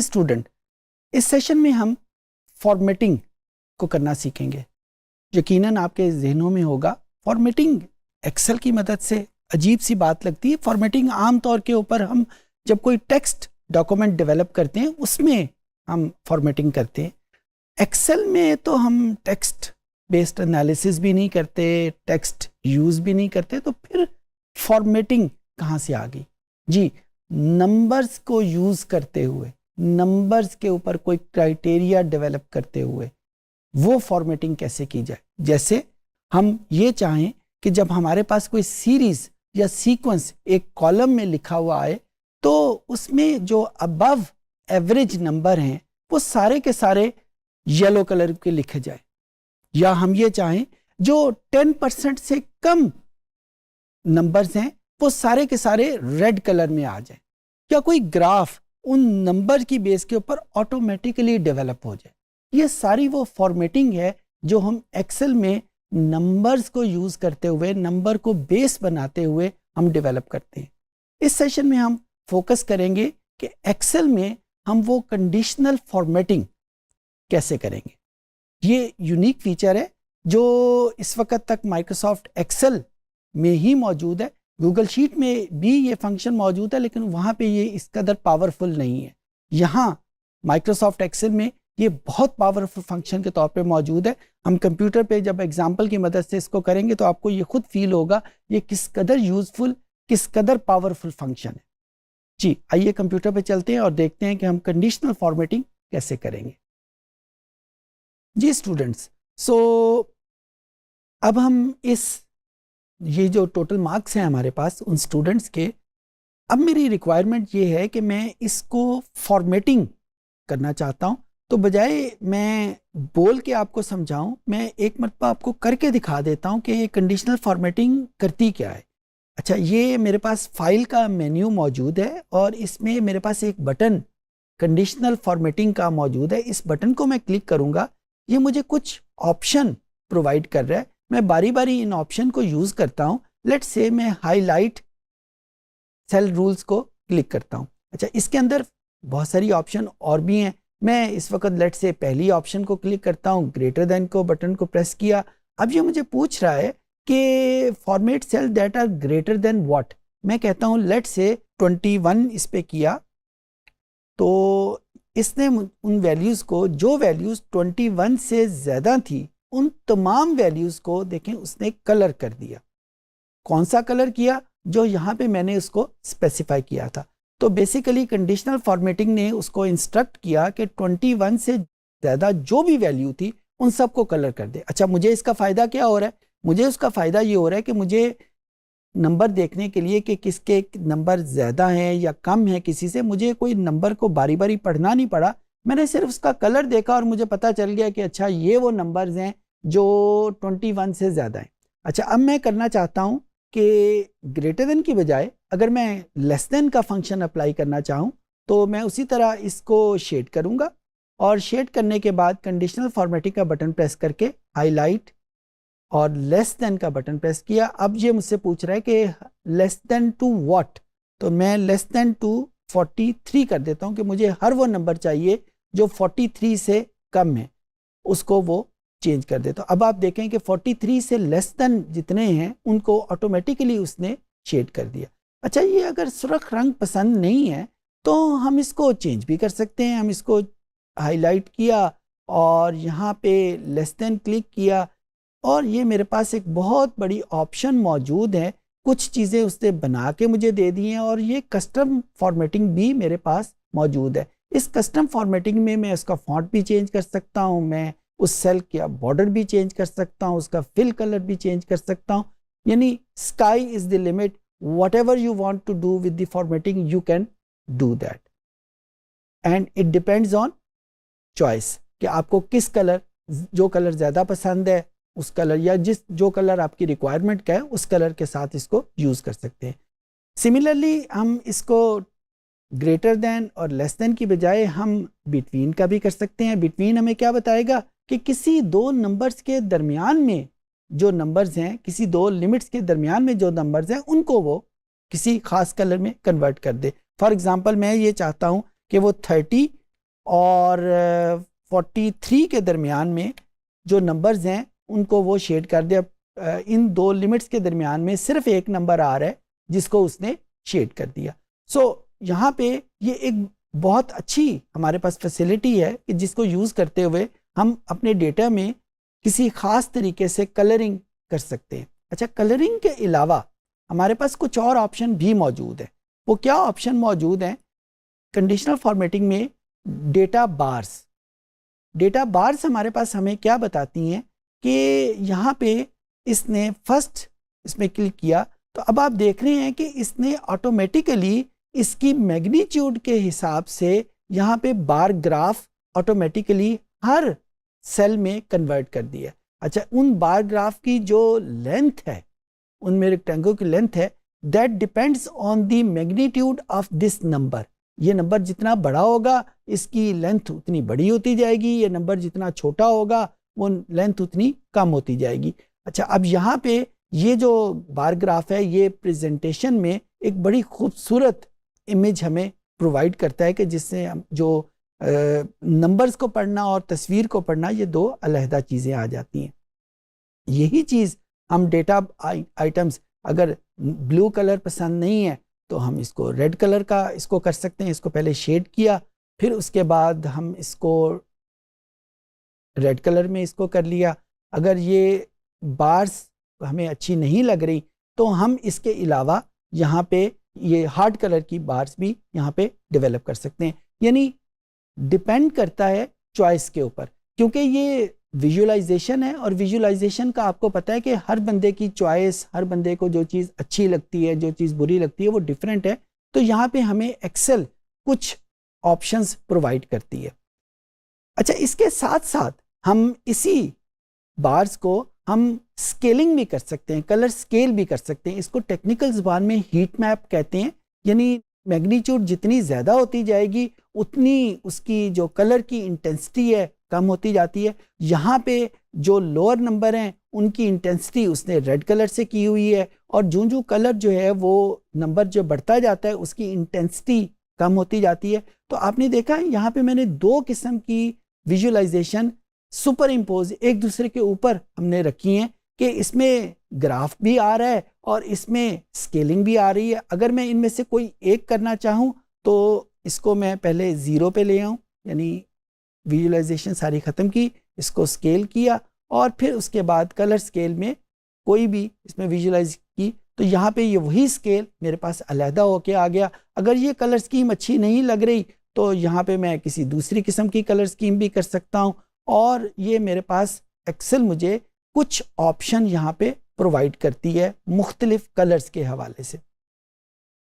Student, इस session में हम फॉर्मेटिंग को करना सीखेंगे। यकीनन आपके जहनों में होगा फॉर्मेटिंग एक्सेल की मदद से अजीब सी बात लगती है। फॉर्मेटिंग आम तौर के ऊपर हम जब कोई टेक्स्ट डॉक्यूमेंट डेवलप करते हैं उसमें हम फॉर्मेटिंग करते हैं। एक्सेल में तो हम टेक्स्ट बेस्ड एनालिसिस भी नहीं करते, टेक्स्ट यूज भी नहीं करते, तो फिर फॉर्मेटिंग कहाँ से आ गई? जी, नंबर्स को यूज करते हुए, नंबर्स के ऊपर कोई क्राइटेरिया डेवलप करते हुए वो फॉर्मेटिंग कैसे की जाए। जैसे हम ये चाहें कि जब हमारे पास कोई सीरीज या सीक्वेंस एक कॉलम में लिखा हुआ आए तो उसमें जो अबव एवरेज नंबर हैं वो सारे के सारे येलो कलर के लिखे जाए, या हम ये चाहें जो 10% से कम नंबर्स हैं वो सारे के सारे रेड कलर में आ जाए, या कोई ग्राफ उन नंबर की बेस के ऊपर ऑटोमेटिकली डेवलप हो जाए। ये सारी वो फॉर्मेटिंग है जो हम एक्सेल में नंबर्स को यूज करते हुए, नंबर को बेस बनाते हुए हम डेवलप करते हैं। इस सेशन में हम फोकस करेंगे कि एक्सेल में हम वो कंडीशनल फॉर्मेटिंग कैसे करेंगे। ये यूनिक फीचर है जो इस वक्त तक माइक्रोसॉफ्ट एक्सेल में ही मौजूद है। गूगल शीट में भी ये फंक्शन मौजूद है, लेकिन वहाँ पे ये इस कदर पावरफुल नहीं है। यहाँ माइक्रोसॉफ्ट एक्सेल में ये बहुत पावरफुल फंक्शन के तौर पे मौजूद है। हम कंप्यूटर पे जब एग्जांपल की मदद से इसको करेंगे तो आपको ये खुद फील होगा ये किस कदर यूजफुल, किस कदर पावरफुल फंक्शन है। जी, आइए कंप्यूटर पे चलते हैं और देखते हैं कि हम कंडीशनल फॉर्मेटिंग कैसे करेंगे। जी स्टूडेंट्स, सो अब हम ये जो टोटल मार्क्स हैं हमारे पास उन स्टूडेंट्स के, अब मेरी रिक्वायरमेंट ये है कि मैं इसको फॉर्मेटिंग करना चाहता हूँ। तो बजाय मैं बोल के आपको समझाऊं, मैं एक मरतबा आपको करके दिखा देता हूँ कि ये कंडीशनल फॉर्मेटिंग करती क्या है। अच्छा, ये मेरे पास फाइल का मेन्यू मौजूद है और इसमें मेरे पास एक बटन कंडीशनल फॉर्मेटिंग का मौजूद है। इस बटन को मैं क्लिक करूँगा, ये मुझे कुछ ऑप्शन प्रोवाइड कर रहा है। मैं बारी बारी इन ऑप्शन को यूज करता हूं। लेट्स से मैं हाईलाइट सेल रूल्स को क्लिक करता हूं। अच्छा, इसके अंदर बहुत सारी ऑप्शन और भी हैं। मैं इस वक्त लेट्स से पहली ऑप्शन को क्लिक करता हूं, ग्रेटर देन को बटन को प्रेस किया। अब ये मुझे पूछ रहा है कि format cell that are greater than what. मैं कहता हूं लेट्स से 21 इस पे किया, तो इसने उन वैल्यूज को, जो वैल्यूज 21 से ज्यादा थी, उन तमाम वैल्यूज को देखें उसने कलर कर दिया। कौन सा कलर किया? जो यहाँ पे मैंने उसको स्पेसिफाई किया था। तो बेसिकली कंडीशनल फॉर्मेटिंग ने उसको इंस्ट्रक्ट किया कि 21 से ज़्यादा जो भी वैल्यू थी उन सबको कलर कर दे। अच्छा, मुझे इसका फ़ायदा क्या हो रहा है? मुझे उसका फ़ायदा ये हो रहा है कि मुझे नंबर देखने के लिए कि किसके नंबर ज़्यादा हैं या कम है किसी से, मुझे कोई नंबर को बारी बारी पढ़ना नहीं पड़ा। मैंने सिर्फ उसका कलर देखा और मुझे पता चल गया कि अच्छा ये वो नंबर्स हैं जो 21 से ज़्यादा हैं। अच्छा, अब मैं करना चाहता हूँ कि ग्रेटर देन की बजाय अगर मैं लेस देन का फंक्शन अप्लाई करना चाहूँ तो मैं उसी तरह इसको शेड करूँगा, और शेड करने के बाद कंडीशनल फॉर्मेटिंग का बटन प्रेस करके हाईलाइट और लेस देन का बटन प्रेस किया। अब ये मुझसे पूछ रहा है कि लेस देन टू व्हाट, तो मैं लेस देन टू 43 कर देता हूँ कि मुझे हर वो नंबर चाहिए जो 43 से कम है, उसको वो चेंज कर देता हूँ। अब आप देखें कि 43 से लेस देन जितने हैं उनको ऑटोमेटिकली उसने शेड कर दिया। अच्छा, ये अगर सुर्ख रंग पसंद नहीं है तो हम इसको चेंज भी कर सकते हैं। हम इसको हाईलाइट किया और यहाँ पे लेस देन क्लिक किया और ये मेरे पास एक बहुत बड़ी ऑप्शन मौजूद है। कुछ चीज़ें उसने बना के मुझे दे दी हैं और ये कस्टम फॉर्मेटिंग भी मेरे पास मौजूद है। इस कस्टम फॉर्मेटिंग में मैं उसका फॉन्ट भी चेंज कर सकता हूँ, मैं उस सेल का बॉर्डर भी चेंज कर सकता हूँ, उसका फिल कलर भी चेंज कर सकता हूँ। यानी sky is the limit, whatever you want to do with the formatting you can do that, and it depends on choice कि आपको किस कलर, जो कलर ज़्यादा पसंद है उस कलर या जो कलर आपकी रिक्वायरमेंट का है उस कलर के साथ इसको यूज़ कर सकते हैं। सिमिलरली हम इसको ग्रेटर देन और लेस देन की बजाय हम बिटवीन का भी कर सकते हैं। बिटवीन हमें क्या बताएगा कि किसी दो नंबर्स के दरमियान में जो नंबर्स हैं, किसी दो लिमिट्स के दरमियान में जो नंबर्स हैं उनको वो किसी खास कलर में कन्वर्ट कर दे। फॉर एग्जांपल मैं ये चाहता हूँ कि वो 30 और 43 के दरमियान में जो नंबर्स हैं उनको वो शेड कर दे। इन दो लिमिट्स के दरमियान में सिर्फ एक नंबर आ रहा है जिसको उसने शेड कर दिया। यहाँ पे ये एक बहुत अच्छी हमारे पास फैसिलिटी है कि जिसको यूज़ करते हुए हम अपने डेटा में किसी ख़ास तरीके से कलरिंग कर सकते हैं। अच्छा, कलरिंग के अलावा हमारे पास कुछ और ऑप्शन भी मौजूद है। वो क्या ऑप्शन मौजूद हैं? कंडीशनल फॉर्मेटिंग में डेटा बार्स हमारे पास हमें क्या बताती हैं कि यहाँ पे इसने फर्स्ट इसमें क्लिक किया तो अब आप देख रहे हैं कि इसने ऑटोमेटिकली इसकी मैग्नीट्यूड के हिसाब से यहाँ पे बार ग्राफ ऑटोमेटिकली हर सेल में कन्वर्ट कर दिया। अच्छा, उन बार ग्राफ की जो लेंथ है, उनमें रेक्टेंगल की लेंथ है, that depends on the magnitude of this number. ये नंबर जितना बड़ा होगा इसकी लेंथ उतनी बड़ी होती जाएगी, ये नंबर जितना छोटा होगा वो लेंथ उतनी कम होती जाएगी। अच्छा, अब यहाँ पे ये जो बार ग्राफ है ये प्रेजेंटेशन में एक बड़ी खूबसूरत इमेज हमें प्रोवाइड करता है कि जिससे हम जो नंबर्स को पढ़ना और तस्वीर को पढ़ना ये दो अलहदा चीज़ें आ जाती हैं। यही चीज़ हम डेटा आइटम्स अगर ब्लू कलर पसंद नहीं है तो हम इसको रेड कलर का इसको कर सकते हैं। इसको पहले शेड किया, फिर उसके बाद हम इसको रेड कलर में इसको कर लिया। अगर ये बार्स हमें अच्छी नहीं लग रही तो हम इसके अलावा यहाँ पे ये हार्ड कलर की बार्स भी यहाँ पे डेवलप कर सकते हैं। यानी डिपेंड करता है चॉइस के ऊपर, क्योंकि ये विजुअलाइजेशन है और विजुअलाइजेशन का आपको पता है कि हर बंदे की चॉइस, हर बंदे को जो चीज़ अच्छी लगती है, जो चीज़ बुरी लगती है वो डिफरेंट है। तो यहाँ पे हमें एक्सेल कुछ ऑप्शंस प्रोवाइड करती है। अच्छा, इसके साथ साथ हम इसी बार्स को हम स्केलिंग भी कर सकते हैं, कलर स्केल भी कर सकते हैं। इसको टेक्निकल ज़बान में हीट मैप कहते हैं। यानी मैग्नीट्यूड जितनी ज़्यादा होती जाएगी उतनी उसकी जो कलर की इंटेंसिटी है कम होती जाती है। यहाँ पे जो लोअर नंबर हैं उनकी इंटेंसिटी उसने रेड कलर से की हुई है और जो कलर जो है वो नंबर जो बढ़ता जाता है उसकी इंटेंसिटी कम होती जाती है। तो आपने देखा यहाँ पे मैंने दो किस्म की विजुअलाइजेशन सुपर इम्पोज एक दूसरे के ऊपर हमने रखी हैं कि इसमें ग्राफ भी आ रहा है और इसमें स्केलिंग भी आ रही है। अगर मैं इनमें से कोई एक करना चाहूँ तो इसको मैं पहले 0 पे ले आऊँ, यानी विजुअलाइजेशन सारी ख़त्म की, इसको स्केल किया और फिर उसके बाद कलर स्केल में कोई भी इसमें विजुअलाइज की तो यहाँ पे ये वही स्केल मेरे पास अलहदा होके आ गया। अगर ये कलर स्कीम अच्छी नहीं लग रही तो यहाँ पे मैं किसी दूसरी किस्म की कलर स्कीम भी कर सकता हूँ और ये मेरे पास एक्सेल मुझे कुछ ऑप्शन यहाँ पे प्रोवाइड करती है मुख्तलिफ कलर्स के हवाले से।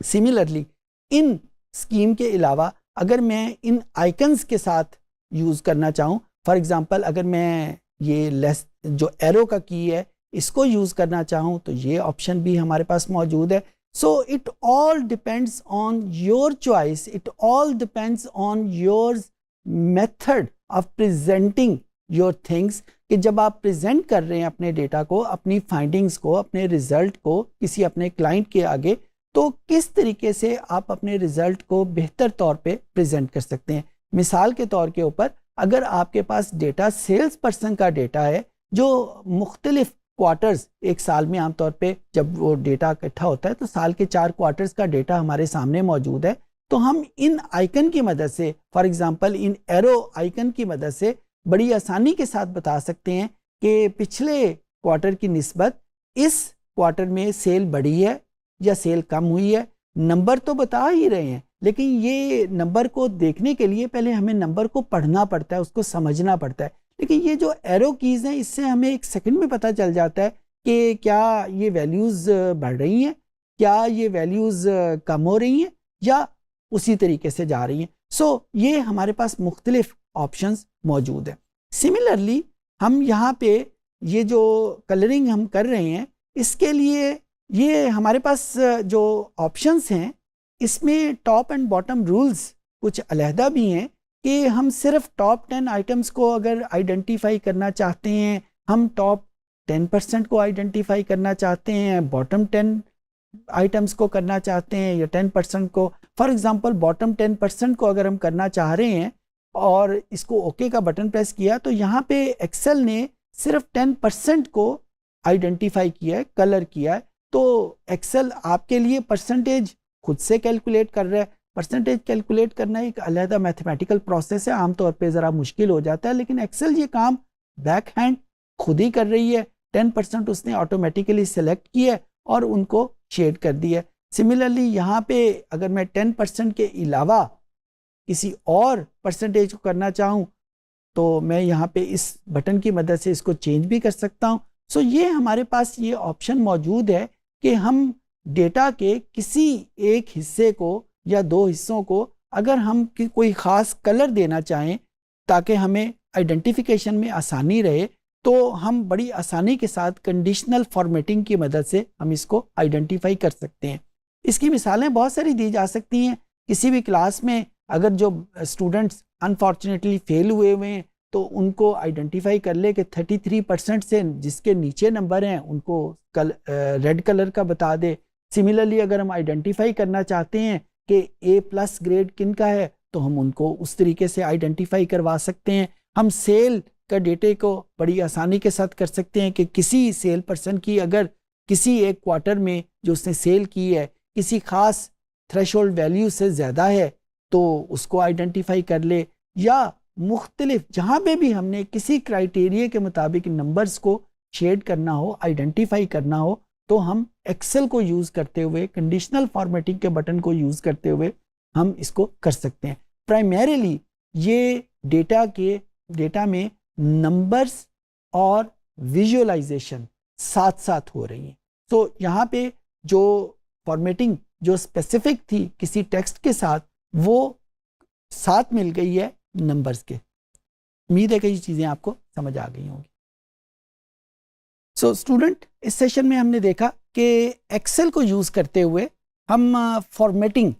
सिमिलरली इन स्कीम के अलावा अगर मैं इन आइकन्स के साथ यूज़ करना चाहूँ, फॉर एग्ज़ाम्पल अगर मैं ये लेस जो एरो का की है इसको यूज़ करना चाहूँ तो ये ऑप्शन भी हमारे पास मौजूद है। So it all depends on your choice, it all depends on your method of presenting your things कि जब आप प्रेजेंट कर रहे हैं अपने डेटा को, अपनी फाइंडिंग्स को, अपने रिजल्ट को किसी अपने क्लाइंट के आगे, तो किस तरीके से आप अपने रिजल्ट को बेहतर तौर पे प्रेजेंट कर सकते हैं। मिसाल के तौर के ऊपर अगर आपके पास डेटा सेल्स पर्सन का डेटा है जो मुख्तलिफ क्वार्टर्स एक साल में आमतौर पे जब वो डेटा इकट्ठा होता है तो साल के 4 क्वार्टर्स का डेटा हमारे सामने मौजूद है, तो हम इन आइकन की मदद से, for example in arrow icon की मदद से बड़ी आसानी के साथ बता सकते हैं कि पिछले क्वार्टर की निस्बत इस क्वार्टर में सेल बढ़ी है या सेल कम हुई है। नंबर तो बता ही रहे हैं लेकिन ये नंबर को देखने के लिए पहले हमें नंबर को पढ़ना पड़ता है, उसको समझना पड़ता है। लेकिन ये जो एरो कीज़ हैं इससे हमें एक सेकंड में पता चल जाता है कि क्या ये वैल्यूज़ बढ़ रही हैं, क्या ये वैल्यूज़ कम हो रही हैं या उसी तरीके से जा रही हैं। सो ये हमारे पास मुख्तलिफ ऑप्शंस मौजूद है। सिमिलरली हम यहाँ पे ये जो कलरिंग हम कर रहे हैं, इसके लिए ये हमारे पास जो ऑप्शंस हैं इसमें टॉप एंड बॉटम रूल्स कुछ अलहदा भी हैं कि हम सिर्फ टॉप 10 आइटम्स को अगर आइडेंटिफाई करना चाहते हैं, हम टॉप 10% को आइडेंटिफाई करना चाहते हैं, बॉटम 10 आइटम्स को करना चाहते हैं या 10% को। फॉर एग्जांपल बॉटम 10% को अगर हम करना चाह रहे हैं और इसको ओके का बटन प्रेस किया तो यहाँ पे एक्सेल ने सिर्फ 10% को आइडेंटिफाई किया है, कलर किया है। तो एक्सेल आपके लिए परसेंटेज खुद से कैलकुलेट कर रहा है। परसेंटेज कैलकुलेट करना एक अलग मैथमेटिकल प्रोसेस है, आमतौर पे ज़रा मुश्किल हो जाता है, लेकिन एक्सेल ये काम बैक हैंड खुद ही कर रही है। 10% उसने ऑटोमेटिकली सेलेक्ट किया और उनको शेड कर दिया। सिमिलरली यहाँ पे अगर मैं 10% के अलावा किसी और परसेंटेज को करना चाहूँ तो मैं यहाँ पे इस बटन की मदद से इसको चेंज भी कर सकता हूँ। सो ये हमारे पास ये ऑप्शन मौजूद है कि हम डेटा के किसी एक हिस्से को या दो हिस्सों को अगर हम कोई ख़ास कलर देना चाहें ताकि हमें आइडेंटिफिकेशन में आसानी रहे, तो हम बड़ी आसानी के साथ कंडीशनल फॉर्मेटिंग की मदद से हम इसको आइडेंटिफाई कर सकते हैं। इसकी मिसालें बहुत सारी दी जा सकती हैं। किसी भी क्लास में अगर जो स्टूडेंट्स अनफॉर्चुनेटली फेल हुए हैं तो उनको आइडेंटिफाई कर ले कि 33% से जिसके नीचे नंबर हैं उनको रेड कलर का बता दे। सिमिलरली अगर हम आइडेंटिफाई करना चाहते हैं कि A+ ग्रेड किन का है तो हम उनको उस तरीके से आइडेंटिफाई करवा सकते हैं। हम सेल का डेटे को बड़ी आसानी के साथ कर सकते हैं कि किसी सेल पर्सन की अगर किसी एक क्वार्टर में जो उसने सेल की है किसी खास थ्रेशोल्ड वैल्यू से ज़्यादा है तो उसको आइडेंटिफाई कर ले, या मुख्तलिफ जहाँ पे भी हमने किसी क्राइटेरिया के मुताबिक नंबर्स को शेड करना हो, आइडेंटिफाई करना हो, तो हम एक्सेल को यूज़ करते हुए, कंडीशनल फॉर्मेटिंग के बटन को यूज़ करते हुए हम इसको कर सकते हैं। प्राइमरीली ये डेटा में नंबर्स और विजुअलाइजेशन साथ साथ हो रही हैं। तो यहाँ पे जो फॉर्मेटिंग जो स्पेसिफिक थी किसी टेक्स्ट के साथ वो साथ मिल गई है नंबर्स के। उम्मीद है कि ये चीज़ें आपको समझ आ गई होंगी। सो स्टूडेंट, इस सेशन में हमने देखा कि एक्सेल को यूज़ करते हुए हम फॉर्मेटिंग,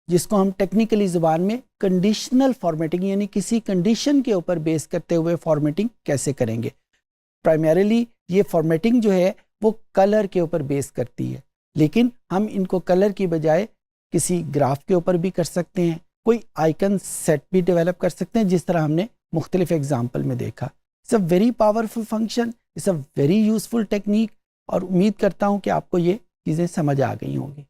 जिसको हम टेक्निकली ज़ुबान में कंडीशनल फॉर्मेटिंग यानी किसी कंडीशन के ऊपर बेस करते हुए फॉर्मेटिंग कैसे करेंगे। प्राइमरीली ये फॉर्मेटिंग जो है वो कलर के ऊपर बेस करती है, लेकिन हम इनको कलर की बजाय किसी ग्राफ के ऊपर भी कर सकते हैं, कोई आइकन सेट भी डेवलप कर सकते हैं, जिस तरह हमने मुख्तलिफ एग्जाम्पल में देखा। It's a very powerful function, it's a very useful technique, और उम्मीद करता हूँ कि आपको ये चीज़ें समझ आ गई होंगी।